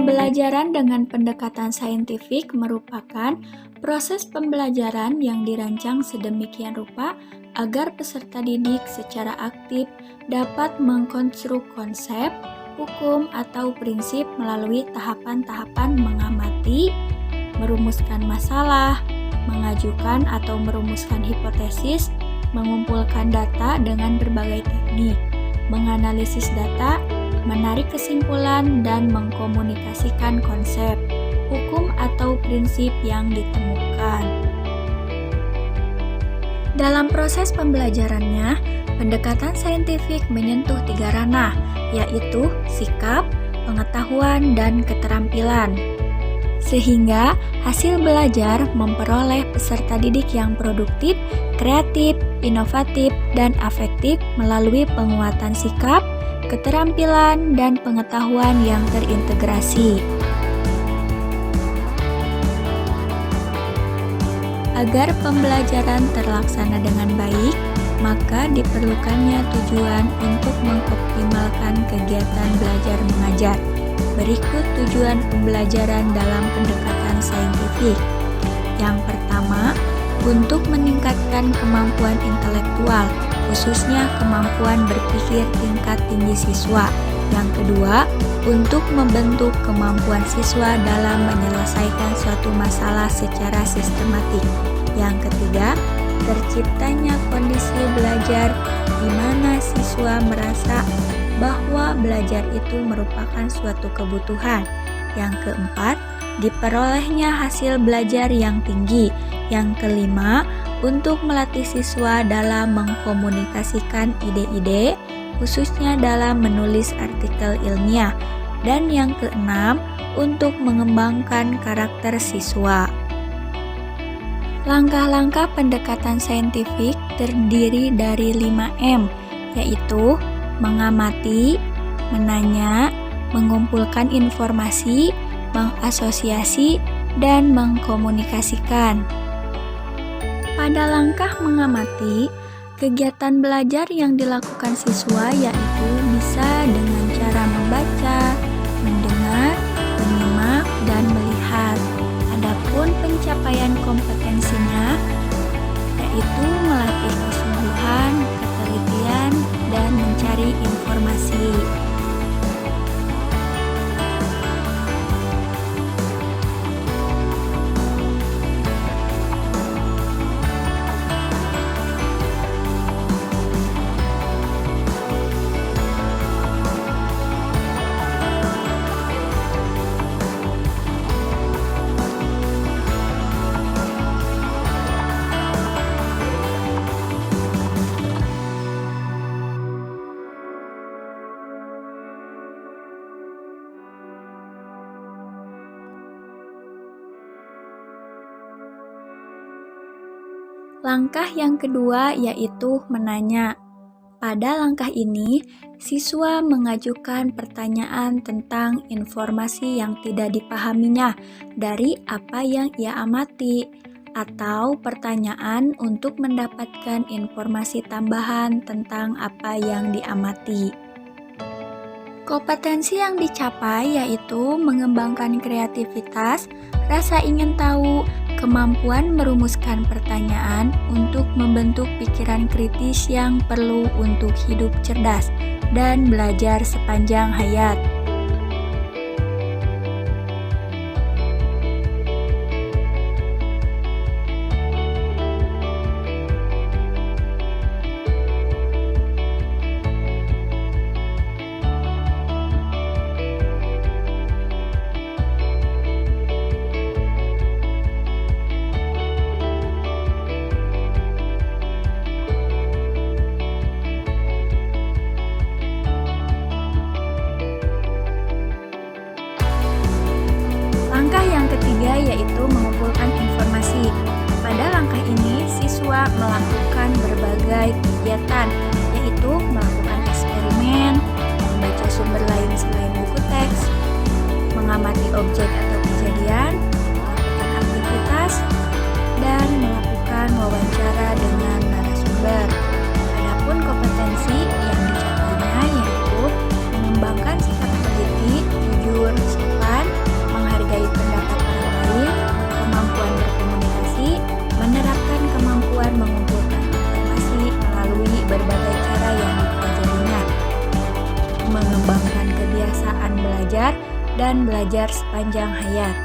Pembelajaran dengan pendekatan saintifik merupakan proses pembelajaran yang dirancang sedemikian rupa agar peserta didik secara aktif dapat mengkonstruk konsep, hukum, atau prinsip melalui tahapan-tahapan mengamati, merumuskan masalah, mengajukan atau merumuskan hipotesis, mengumpulkan data dengan berbagai teknik, menganalisis data, menarik kesimpulan, dan mengkomunikasikan konsep, hukum, atau prinsip yang ditemukan. Dalam proses pembelajarannya, pendekatan saintifik menyentuh 3 ranah, yaitu sikap, pengetahuan, dan keterampilan. Sehingga hasil belajar memperoleh peserta didik yang produktif, kreatif, inovatif, dan afektif melalui penguatan sikap, keterampilan, dan pengetahuan yang terintegrasi. Agar pembelajaran terlaksana dengan baik, maka diperlukannya tujuan untuk mengoptimalkan kegiatan belajar mengajar. Berikut tujuan pembelajaran dalam pendekatan saintifik. Yang pertama, untuk meningkatkan kemampuan intelektual, khususnya kemampuan berpikir tingkat tinggi siswa. Yang kedua, untuk membentuk kemampuan siswa dalam menyelesaikan suatu masalah secara sistematik. Yang ketiga, terciptanya kondisi belajar di mana siswa merasa bahwa belajar itu merupakan suatu kebutuhan. Yang keempat, diperolehnya hasil belajar yang tinggi. Yang kelima, untuk melatih siswa dalam mengkomunikasikan ide-ide, khususnya dalam menulis artikel ilmiah. Dan yang keenam, untuk mengembangkan karakter siswa. Langkah-langkah pendekatan saintifik terdiri dari 5M, yaitu mengamati, menanya, mengumpulkan informasi, mengasosiasi, dan mengkomunikasikan. Pada langkah mengamati, kegiatan belajar yang dilakukan siswa yaitu bisa dengan cara membaca, mendengar, menyimak, dan melihat. Adapun pencapaian kompetensinya yaitu melatih kesungguhan, ketelitian, dan mencari informasi. Langkah yang kedua yaitu menanya. Pada langkah ini, siswa mengajukan pertanyaan tentang informasi yang tidak dipahaminya dari apa yang ia amati, atau pertanyaan untuk mendapatkan informasi tambahan tentang apa yang diamati. Kompetensi yang dicapai yaitu mengembangkan kreativitas, rasa ingin tahu, kemampuan merumuskan pertanyaan untuk membentuk pikiran kritis yang perlu untuk hidup cerdas dan belajar sepanjang hayat. Langkah yang ketiga yaitu mengumpulkan informasi. Pada langkah ini, siswa melakukan berbagai kegiatan, yaitu melakukan eksperimen, membaca sumber lain selain buku teks, mengamati objek atau kejadian, melakukan aktivitas, dan melakukan wawancara dengan narasumber. Adapun kompetensi yang dicapainya yaitu mengembangkan sikap teliti, jujur, sopan, mengajar dan belajar sepanjang hayat.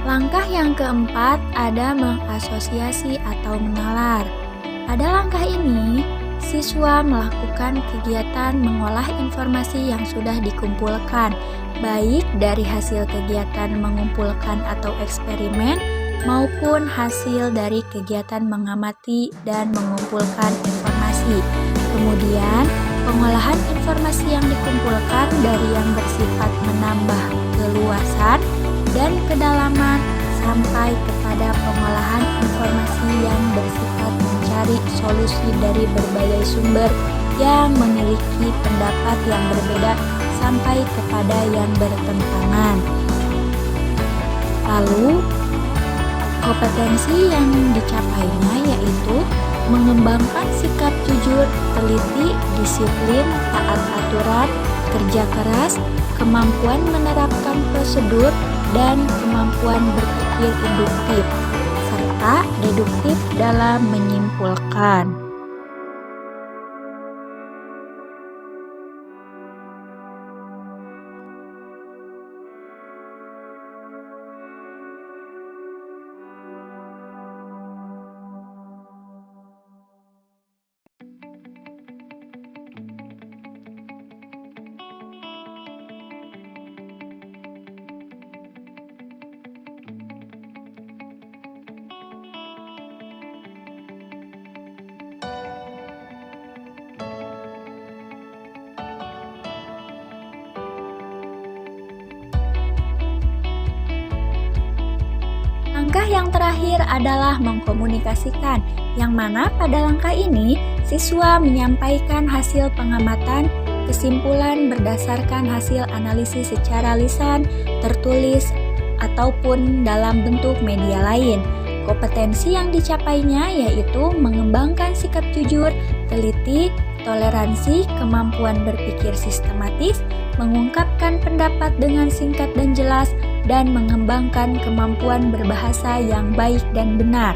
Langkah yang keempat ada mengasosiasi atau menalar. Pada langkah ini, siswa melakukan kegiatan mengolah informasi yang sudah dikumpulkan, baik dari hasil kegiatan mengumpulkan atau eksperimen, maupun hasil dari kegiatan mengamati dan mengumpulkan informasi. Kemudian, pengolahan informasi yang dikumpulkan dari yang bersifat menambah keluasan dan kedalaman sampai kepada pengolahan informasi yang bersifat mencari solusi dari berbagai sumber yang memiliki pendapat yang berbeda sampai kepada yang bertentangan. Lalu, kompetensi yang dicapainya yaitu mengembangkan sikap jujur, teliti, disiplin, taat aturan, kerja keras, kemampuan menerapkan prosedur, dan kemampuan berpikir induktif, serta deduktif dalam menyimpulkan. Langkah yang terakhir adalah mengkomunikasikan, yang mana pada langkah ini siswa menyampaikan hasil pengamatan, kesimpulan berdasarkan hasil analisis secara lisan, tertulis, ataupun dalam bentuk media lain. Kompetensi yang dicapainya yaitu mengembangkan sikap jujur, teliti, toleransi, kemampuan berpikir sistematis, mengungkapkan pendapat dengan singkat dan jelas, dan mengembangkan kemampuan berbahasa yang baik dan benar.